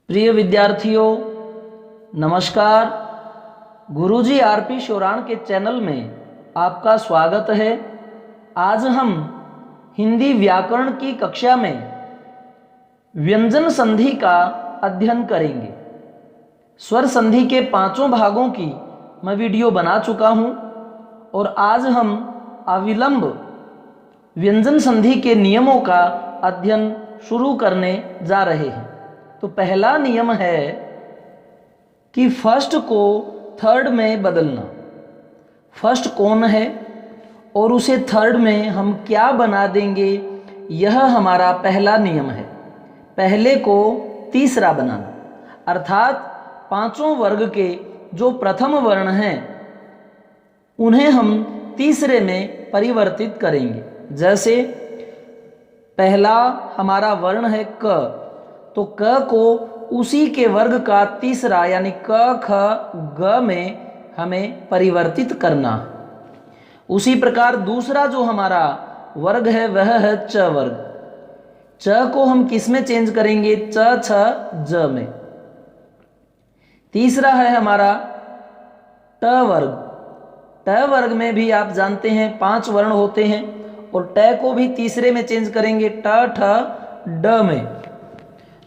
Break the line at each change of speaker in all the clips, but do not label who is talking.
प्रिय विद्यार्थियों, नमस्कार। गुरुजी आरपी शोराण के चैनल में आपका स्वागत है। आज हम हिंदी व्याकरण की कक्षा में व्यंजन संधि का अध्ययन करेंगे। स्वर संधि के 5 भागों की मैं वीडियो बना चुका हूं और आज हम अविलंब व्यंजन संधि के नियमों का अध्ययन शुरू करने जा रहे हैं। तो पहला नियम है कि फर्स्ट को थर्ड में बदलना। फर्स्ट कौन है और उसे थर्ड में हम क्या बना देंगे, यह हमारा पहला नियम है। पहले को तीसरा बनाना, अर्थात 5 वर्ग के जो प्रथम वर्ण हैं उन्हें हम तीसरे में परिवर्तित करेंगे। जैसे पहला हमारा वर्ण है क, तो क को उसी के वर्ग का तीसरा यानी क ख ग में हमें परिवर्तित करना। उसी प्रकार दूसरा जो हमारा वर्ग है वह है च वर्ग। च को हम किस में चेंज करेंगे? च छ ज में। तीसरा है हमारा ट वर्ग। ट वर्ग में भी आप जानते हैं 5 वर्ण होते हैं और ट को भी तीसरे में चेंज करेंगे ट ठ ड में।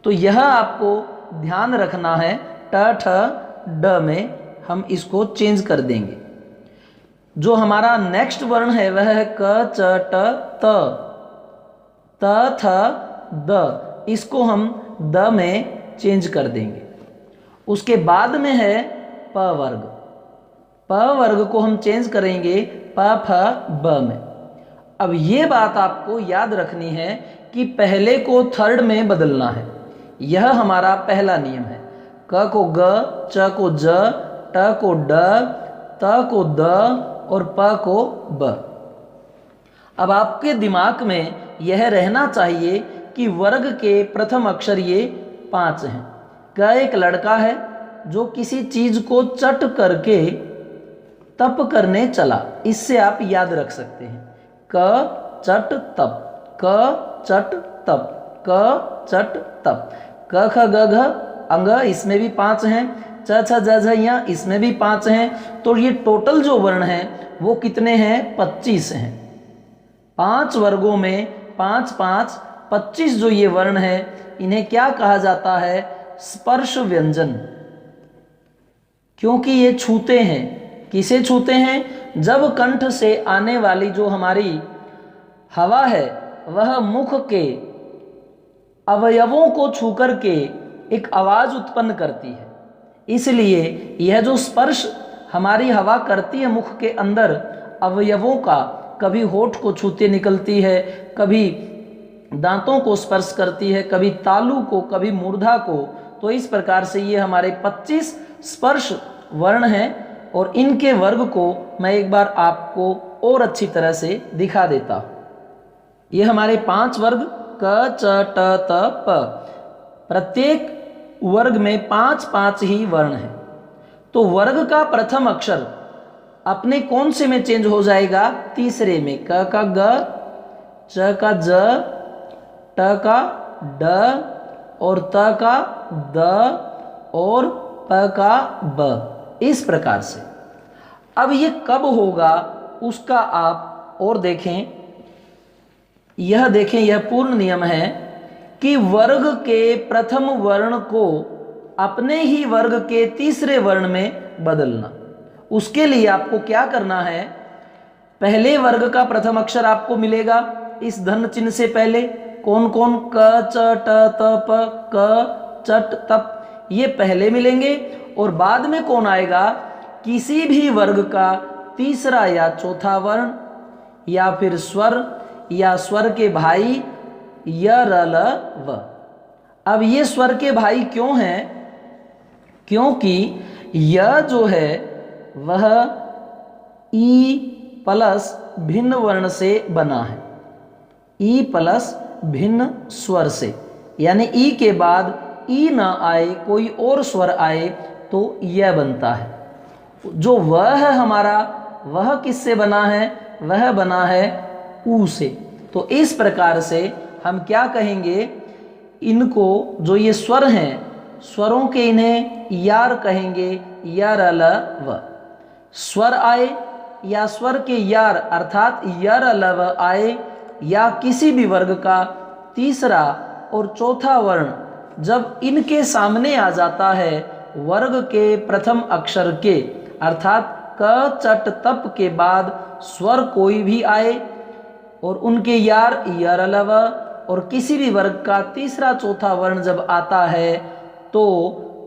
तो यह आपको ध्यान रखना है, ट ठ ड में हम इसको चेंज कर देंगे। जो हमारा नेक्स्ट वर्ण है वह है क च ट त। त थ द, इसको हम द में चेंज कर देंगे। उसके बाद में है प वर्ग। प वर्ग को हम चेंज करेंगे प फ ब में। अब ये बात आपको याद रखनी है कि पहले को थर्ड में बदलना है। यह हमारा पहला नियम है। क को ग, च को ज, ट को ड, त को द और प को ब। अब आपके दिमाग में यह रहना चाहिए कि वर्ग के प्रथम अक्षर ये 5 हैं। क एक लड़का है जो किसी चीज को चट करके तप करने चला। इससे आप याद रख सकते हैं, क चट तप, क चट तप, क चट तप। क ख ग घ अंग, इसमें भी 5 हैं। च छ ज झ य, इसमें भी 5 हैं। तो ये टोटल जो वर्ण हैं वो कितने हैं? 25 हैं। 5 वर्गों में 5 5 25 जो ये वर्ण हैं, इन्हें क्या कहा जाता है? स्पर्श व्यंजन। क्योंकि ये छूते हैं। किसे छूते हैं? जब कंठ से आने वाली जो हमारी हवा है वह मुख के अवयवों को छू करके एक आवाज उत्पन्न करती है, इसलिए यह जो स्पर्श हमारी हवा करती है मुख के अंदर अवयवों का, कभी होठ को छूते निकलती है, कभी दांतों को स्पर्श करती है, कभी तालु को, कभी मूर्धा को। तो इस प्रकार से ये हमारे 25 स्पर्श वर्ण हैं और इनके वर्ग को मैं एक बार आपको और अच्छी तरह से दिखा देता हूं। ये हमारे 5 वर्ग क च ट त प। प्रत्येक वर्ग में 5 5 ही वर्ण हैं। तो वर्ग का प्रथम अक्षर अपने कौन से में चेंज हो जाएगा? तीसरे में। क का ग, च का ज, ट का ड और त का द और प का ब। इस प्रकार से। अब ये कब होगा उसका आप और देखें। यह देखें, यह पूर्ण नियम है कि वर्ग के प्रथम वर्ण को अपने ही वर्ग के तीसरे वर्ण में बदलना। उसके लिए आपको क्या करना है? पहले वर्ग का प्रथम अक्षर आपको मिलेगा इस धन चिन्ह से पहले। कौन कौन? क च ट त प, क चट तप, ये पहले मिलेंगे। और बाद में कौन आएगा? किसी भी वर्ग का तीसरा या चौथा वर्ण या फिर स्वर या स्वर के भाई य र ल व। अब ये स्वर के भाई क्यों हैं? क्योंकि यह जो है वह ई प्लस भिन्न वर्ण से बना है। ई प्लस भिन्न स्वर से, यानी ई के बाद ई ना आए, कोई और स्वर आए तो यह बनता है। जो वह है हमारा, वह किससे बना है? वह बना है ऊ से। तो इस प्रकार से हम क्या कहेंगे? इनको जो ये स्वर हैं, स्वरों के इन्हें यार कहेंगे, यर अल व। स्वर आए या स्वर के यार अर्थात यर अल व आए या किसी भी वर्ग का तीसरा और चौथा वर्ण जब इनके सामने आ जाता है वर्ग के प्रथम अक्षर के अर्थात क चट तप के बाद स्वर कोई भी आए और उनके यार यर अल व और किसी भी वर्ग का तीसरा चौथा वर्ण जब आता है तो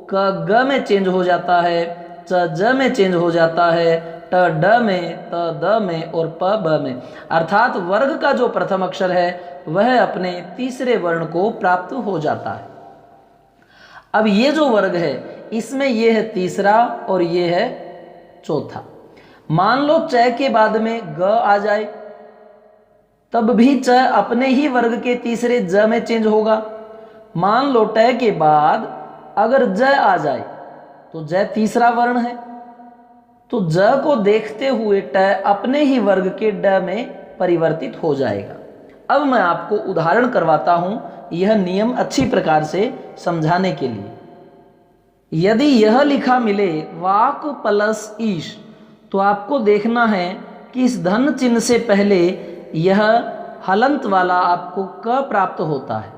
क ग में चेंज हो जाता है, च ज में चेंज हो जाता है, ट ड में, त द में और प ब में। अर्थात वर्ग का जो प्रथम अक्षर है वह अपने तीसरे वर्ण को प्राप्त हो जाता है। अब ये जो वर्ग है इसमें ये है तीसरा और ये है चौथा। मान लो च के बाद में ग आ जाए तब भी च अपने ही वर्ग के तीसरे ज में चेंज होगा। मान लो ट के बाद अगर ज आ जाए तो ज तीसरा वर्ण है तो ज को देखते हुए ट अपने ही वर्ग के ड में परिवर्तित हो जाएगा। अब मैं आपको उदाहरण करवाता हूं यह नियम अच्छी प्रकार से समझाने के लिए। यदि यह लिखा मिले वाक प्लस ईश तो आपको देखना है कि इस धन चिन्ह से पहले यह हलंत वाला आपको क प्राप्त होता है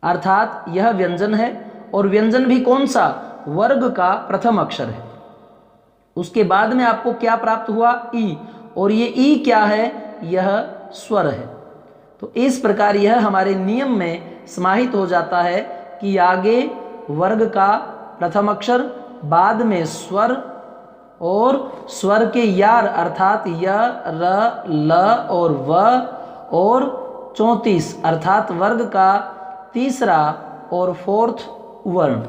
अर्थात यह व्यंजन है और व्यंजन भी कौन सा, वर्ग का प्रथम अक्षर है। उसके बाद में आपको क्या प्राप्त हुआ, ई, और ये ई क्या है, यह स्वर है। तो इस प्रकार यह हमारे नियम में समाहित हो जाता है कि आगे वर्ग का प्रथम अक्षर, बाद में स्वर और स्वर के यार अर्थात य, र, ल और व और 34 अर्थात वर्ग का तीसरा और फोर्थ वर्ण।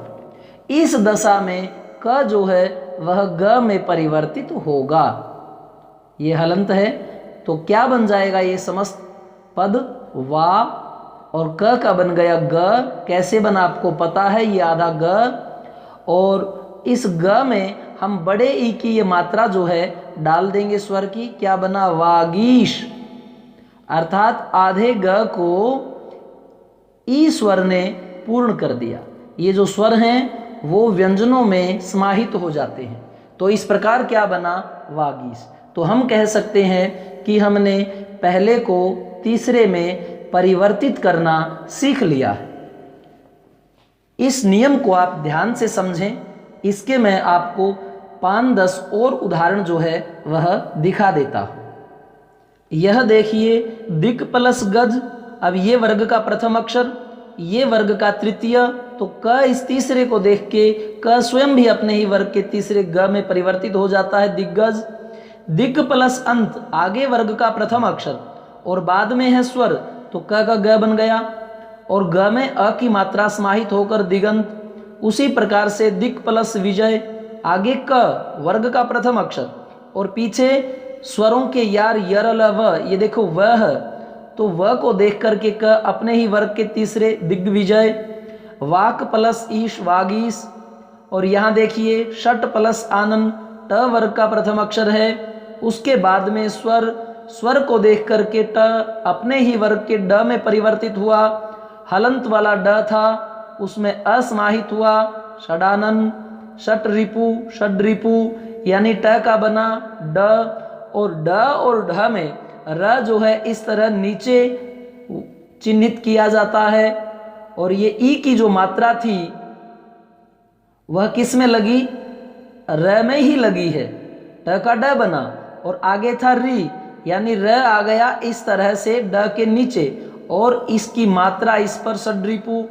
इस दशा में क जो है वह ग में परिवर्तित होगा। ये हलंत है तो क्या बन जाएगा, ये समस्त पद वा और क का बन गया ग। कैसे बना आपको पता है, ये आधा ग और इस ग में हम बड़े ई की ये मात्रा जो है डाल देंगे स्वर की, क्या बना, वागीश। अर्थात आधे ग को ई स्वर ने पूर्ण कर दिया। ये जो स्वर हैं वो व्यंजनों में समाहित हो जाते हैं तो इस प्रकार क्या बना, वागीश। तो हम कह सकते हैं कि हमने पहले को तीसरे में परिवर्तित करना सीख लिया है। इस नियम को आप ध्यान से समझें। इसके मैं आपको 5-10 और उदाहरण जो है वह दिखा देता हूं। यह देखिए दिक प्लस गज। अब ये वर्ग का प्रथम अक्षर, ये वर्ग का तृतीय, तो क इस तीसरे को देख के क स्वयं भी अपने ही वर्ग के तीसरे ग में परिवर्तित हो जाता है, दिग्गज। दिक प्लस अंत, आगे वर्ग का प्रथम अक्षर और बाद में है स्वर, तो क का ग बन गया और ग में अ की मात्रा समाहित होकर दिगंत। उसी प्रकार से दिक प्लस विजय, आगे क वर्ग का प्रथम अक्षर और पीछे स्वरों के यार यर ल व, ये देखो वह, तो व को देख करके क अपने ही वर्ग के तीसरे दिग्विजय। वाक प्लस ईश वागीश और यहाँ देखिए षट प्लस आनंद, ट वर्ग का प्रथम अक्षर है। उसके बाद में स्वर, स्वर को देख करके ट अपने ही वर्ग के ड में परिवर्तित हुआ। हलंत वाला ड था उसमें असमाहित हुआ, षडानन। षट रिपु, षड्रिपु यानी ट का बना ड और ड और ढ में र जो है इस तरह नीचे चिन्हित किया जाता है और ये ई की जो मात्रा थी वह किस में लगी, र में ही लगी है। ट का ड बना और आगे था री यानी र आ गया इस तरह से ड के नीचे और इसकी मात्रा इस पर षड्रिपु।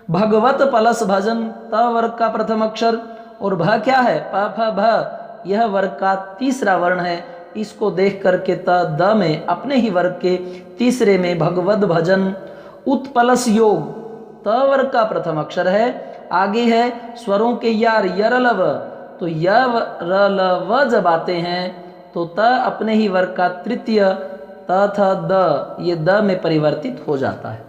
भगवत प्लस भजन, त वर्ग का प्रथम अक्षर और भ क्या है, प फ भ, यह वर्ग का तीसरा वर्ण है। इसको देख करके त द में अपने ही वर्ग के तीसरे में भगवत भजन। उत प्लस योग, त वर्ग का प्रथम अक्षर है, आगे है स्वरों के यार यर ल व, तो य र ल व जब आते हैं तो त अपने ही वर्ग का तृतीय त थ द, ये द में परिवर्तित हो जाता है।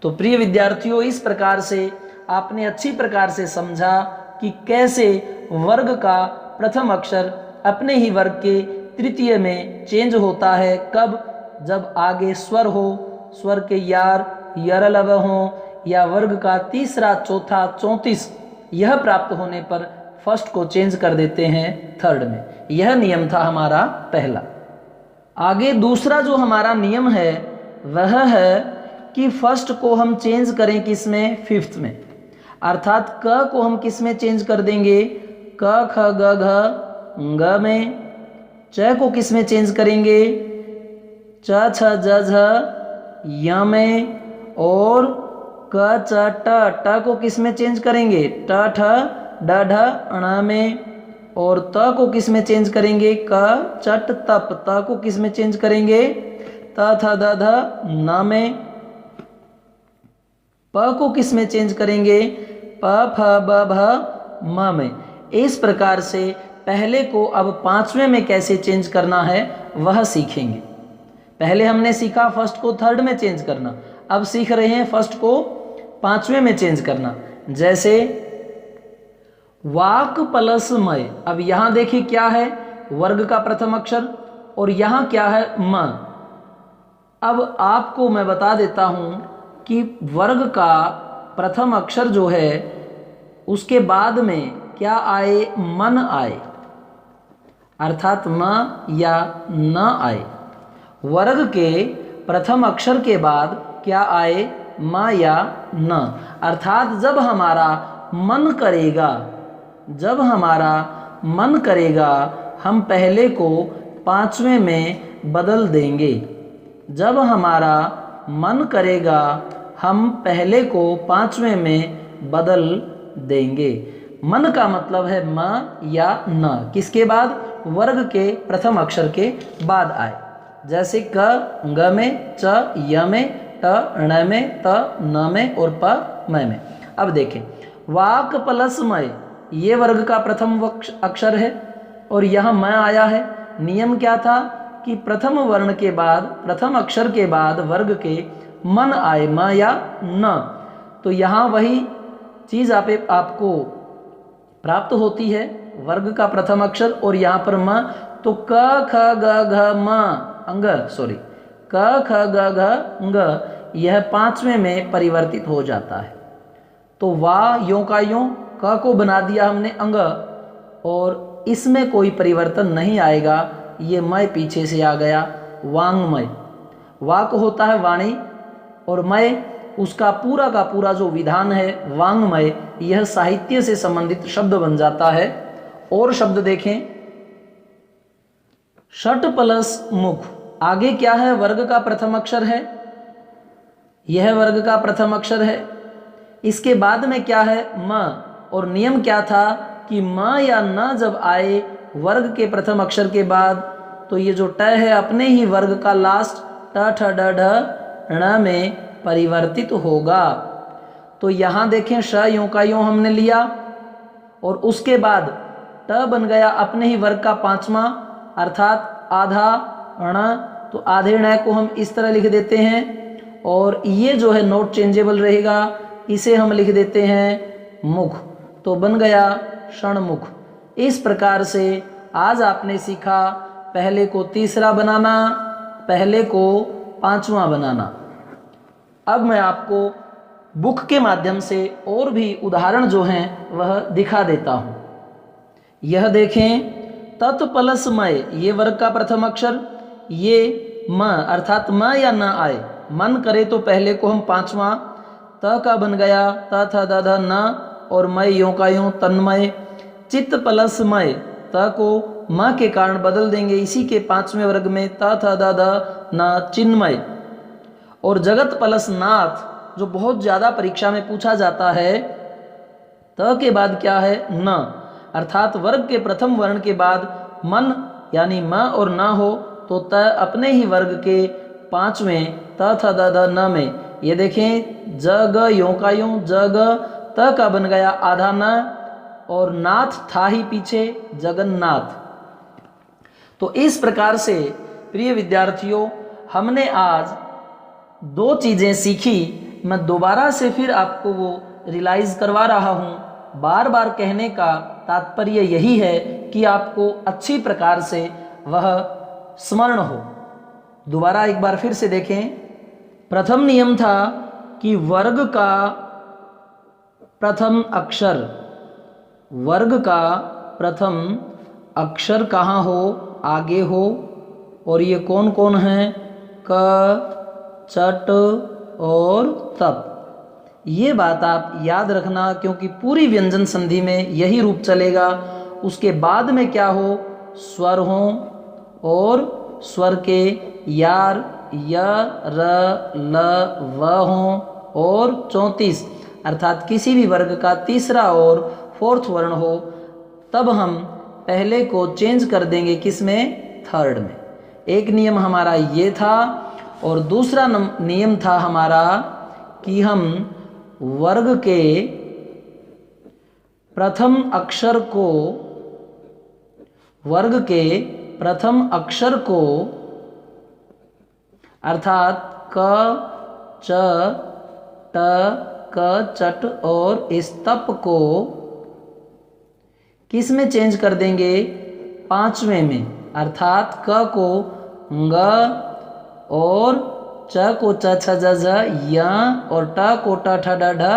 तो प्रिय विद्यार्थियों, इस प्रकार से आपने अच्छी प्रकार से समझा कि कैसे वर्ग का प्रथम अक्षर अपने ही वर्ग के तृतीय में चेंज होता है। कब, जब आगे स्वर हो, स्वर के यार यर ल व हो या वर्ग का तीसरा, चौथा, 34 यह प्राप्त होने पर फर्स्ट को चेंज कर देते हैं थर्ड में। यह नियम था हमारा पहला। आगे दूसरा जो हमारा नियम है वह है कि फर्स्ट को हम चेंज करें किसमें, फिफ्थ में। अर्थात क को हम किस में चेंज कर देंगे, क ख ग घ ग में। च को किस में चेंज करेंगे, च छ ज झ य में। और क च ट को किस में चेंज करेंगे, ट ठ ड ढ ण में। और त को किस में चेंज करेंगे, क चट तप। त को किस में चेंज करेंगे, त थ द ध न में। प को किस में चेंज करेंगे, प फ ब भ म में। इस प्रकार से पहले को अब पांचवें में कैसे चेंज करना है वह सीखेंगे। पहले हमने सीखा फर्स्ट को थर्ड में चेंज करना, अब सीख रहे हैं फर्स्ट को पांचवें में चेंज करना। जैसे वाक प्लस मय। अब यहां देखिए क्या है, वर्ग का प्रथम अक्षर और यहां क्या है, म। अब आपको मैं बता देता हूं कि वर्ग का प्रथम अक्षर जो है उसके बाद में क्या आए, मन आए, अर्थात म या न आए। वर्ग के प्रथम अक्षर के बाद क्या आए, म या न। अर्थात जब हमारा मन करेगा, जब हमारा मन करेगा हम पहले को पांचवें में बदल देंगे। जब हमारा मन करेगा हम पहले को पांचवें में बदल देंगे। मन का मतलब है म या न, किसके बाद, वर्ग के प्रथम अक्षर के बाद आए। जैसे क ग में, च य में, ट ण में, त न में और प म में। अब देखें वाक प्लस मय, ये वर्ग का प्रथम अक्षर है और यहाँ म आया है। नियम क्या था कि प्रथम वर्ण के बाद, प्रथम अक्षर के बाद वर्ग के मन आए, म या न। तो यहाँ वही चीज आपको प्राप्त होती है, वर्ग का प्रथम अक्षर और यहाँ पर म। तो क ख ग घ म अंग, सॉरी, क ख ग घ ग, यह पांचवें में परिवर्तित हो जाता है। तो वाह यों का यों, क को बना दिया हमने अंग और इसमें कोई परिवर्तन नहीं आएगा। ये मय पीछे से आ गया, वांगमय। वाक होता है वाणी और मय उसका पूरा का पूरा जो विधान है वांगमय, यह साहित्य से संबंधित शब्द बन जाता है। और शब्द देखें, षट प्लस मुख। आगे क्या है, वर्ग का प्रथम अक्षर है, यह वर्ग का प्रथम अक्षर है। इसके बाद में क्या है, म। और नियम क्या था कि म या न जब आए वर्ग के प्रथम अक्षर के बाद, तो ये जो ट है अपने ही वर्ग का लास्ट ट ठ ड ढ ण में परिवर्तित होगा। तो यहां देखें श यों का यों हमने लिया और उसके बाद ट बन गया अपने ही वर्ग का पांचवा, अर्थात आधा ण। तो आधे ण को हम इस तरह लिख देते हैं और ये जो है नोट चेंजेबल रहेगा, इसे हम लिख देते हैं मुख। तो बन गया षणमुख। इस प्रकार से आज आपने सीखा पहले को तीसरा बनाना, पहले को पांचवा बनाना। अब मैं आपको बुक के माध्यम से और भी उदाहरण जो हैं वह दिखा देता हूं। यह देखें, तत् प्लस मय, ये वर्ग का प्रथम अक्षर, ये म, अर्थात म या न आए, मन करे तो पहले को हम पांचवा, त का बन गया त थ द ध न और मय यों का यों तन्मय। चित्त प्लस मय, त को म के कारण बदल देंगे इसी के पांचवें वर्ग में, त थ द ध न चिन्मय। और जगत प्लस नाथ, जो बहुत ज्यादा परीक्षा में पूछा जाता है, त के बाद क्या है, न, अर्थात वर्ग के प्रथम वर्ण के बाद मन यानी म और न हो तो त अपने ही वर्ग के पांचवें त थ द ध न में। ये देखें जग यों का यों, जग, त का बन गया आधा न और नाथ था ही पीछे, जगन्नाथ। तो इस प्रकार से प्रिय विद्यार्थियों हमने आज दो चीजें सीखी। मैं दोबारा से फिर आपको वो रियलाइज करवा रहा हूं। बार बार कहने का तात्पर्य यही है कि आपको अच्छी प्रकार से वह स्मरण हो। दोबारा एक बार फिर से देखें। प्रथम नियम था कि वर्ग का प्रथम अक्षर, वर्ग का प्रथम अक्षर कहाँ हो, आगे हो। और ये कौन कौन हैं, क, चट और तप। ये बात आप याद रखना, क्योंकि पूरी व्यंजन संधि में यही रूप चलेगा। उसके बाद में क्या हो, स्वर हो और स्वर के यार, य, र, ल, व हो और 34 अर्थात किसी भी वर्ग का तीसरा और फोर्थ वर्ण हो, तब हम पहले को चेंज कर देंगे किसमें, थर्ड में। एक नियम हमारा ये था और दूसरा नियम था हमारा कि हम वर्ग के प्रथम अक्षर को, वर्ग के प्रथम अक्षर को अर्थात क, च, ट, क, चट और इस तप को किस में चेंज कर देंगे, पांचवें में। अर्थात क को ग और च को च, छ, ज, झ, य और ट को ट, ठ, ड, ढ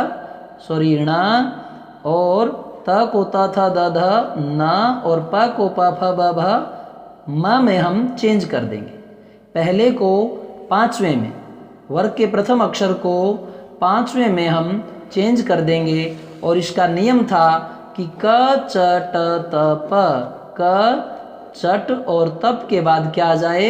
सॉरी ण और त को त, थ, द, ध न और प को प, फ, ब, भ म में हम चेंज कर देंगे। पहले को पांचवें में, वर्ग के प्रथम अक्षर को पांचवें में हम चेंज कर देंगे। और इसका नियम था कि क, च, ट, त, प, क, चट और तप के बाद क्या आ जाए,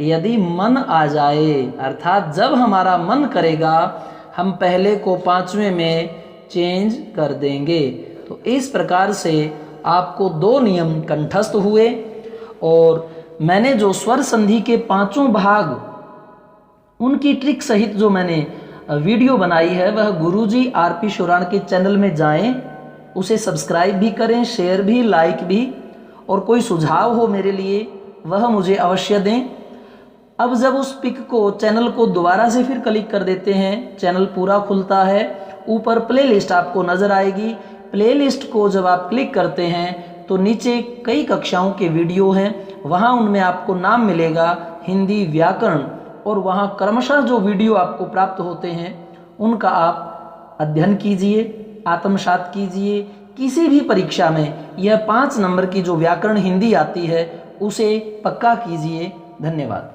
यदि मन आ जाए, अर्थात जब हमारा मन करेगा हम पहले को पांचवें में चेंज कर देंगे। तो इस प्रकार से आपको दो नियम कंठस्थ हुए। और मैंने जो स्वर संधि के पांचों भाग, उनकी ट्रिक सहित जो मैंने वीडियो बनाई है, वह गुरुजी आरपी शोराण के चैनल में जाएं, उसे सब्सक्राइब भी करें, शेयर भी, लाइक भी। और कोई सुझाव हो मेरे लिए वह मुझे अवश्य दें। अब जब उस पिक को, चैनल को दोबारा से फिर क्लिक कर देते हैं, चैनल पूरा खुलता है, ऊपर प्लेलिस्ट आपको नजर आएगी। प्लेलिस्ट को जब आप क्लिक करते हैं तो नीचे कई कक्षाओं के वीडियो हैं, वहाँ उनमें आपको नाम मिलेगा हिंदी व्याकरण, और वहाँ क्रमशः जो वीडियो आपको प्राप्त होते हैं उनका आप अध्ययन कीजिए, आत्मसात कीजिए। किसी भी परीक्षा में यह 5 नंबर की जो व्याकरण हिंदी आती है उसे पक्का कीजिए। धन्यवाद।